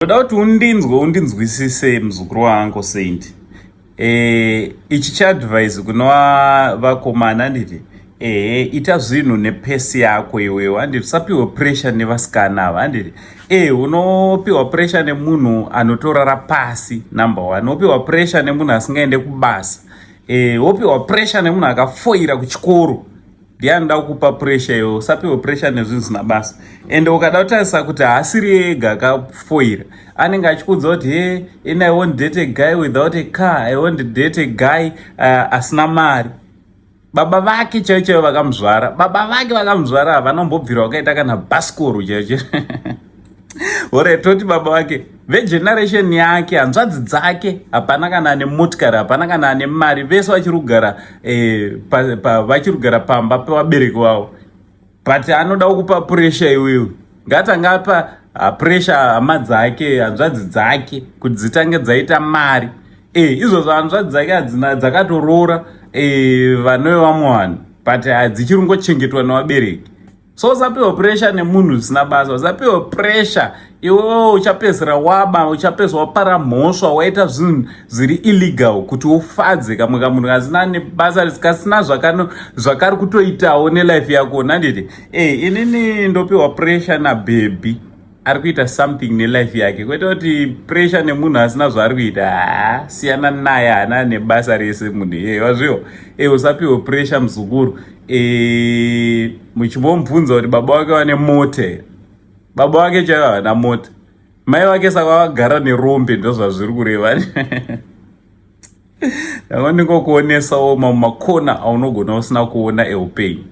Ndoda kuti undinzwisise muzukuru wangu Saint. Ichi chaadvise kunova vakomana nditi ita zvinhu nepesi yako iwewe handiti usapiwe pressure nevasikana ava handiti unopiwa pressure nemunhu anotorara pasi number 1 wopiwa pressure nemunhu asingaende kubasa wopiwa pressure nemunhu akafoira kuchikoro ndianoda kukupa pressure iwe usapiwe pressure nezvinhu zvisina basa ende ukada kutarisa kuti haasiri ega akafoira anenge achikudza kuti and I won't date a guy without a car, I won't date a guy asina mari. Baba vake chaicho vakamuzvara, baba vake vakamuzvara havanombobvira wakaita kana bhasikoro chaicho. Ore toti baba vake vegeneration yake hanzvadzi dzake hapana kana ane motikari hapana kana ane mari vese vachirugara pamba pevabereki vavo but anoda kukupa pressure iwewe ngatanga apa pressure hama dzake hanzvadzi dzake kuti dzitange dzaita mari izvozvo hanzvadzi dzake hadzina dzakatorora vanove vamwe vanhu but hadzichirongochengetwa nevabereki. So usapiwe pressure nemunhu zvisina basa, usapiwe pressure iwewe uchapedzera waba, uchapedzera wapara mhosva, waita zvinhu zviri illegal kuti ufadze kamwe kamunhu kasina nebasa risikasina zvakari kutoitawo nelife yako nanditi inini ndopiwa pressure nababy ari kuita something nelife yake kwete kuti pressure nemunhu asina zvaari kuita siyana naye haana nebasa rese munhu wazviwo usapiwe pressure muzukuru. Muchimbomubvunza kuti baba wake wane mota here, baba wake chaivo havana mota, mai vake saka vagara nerombe ndozvazviri kureva. Ndingokuonesawo makona aunogona usina kuona eupenyu.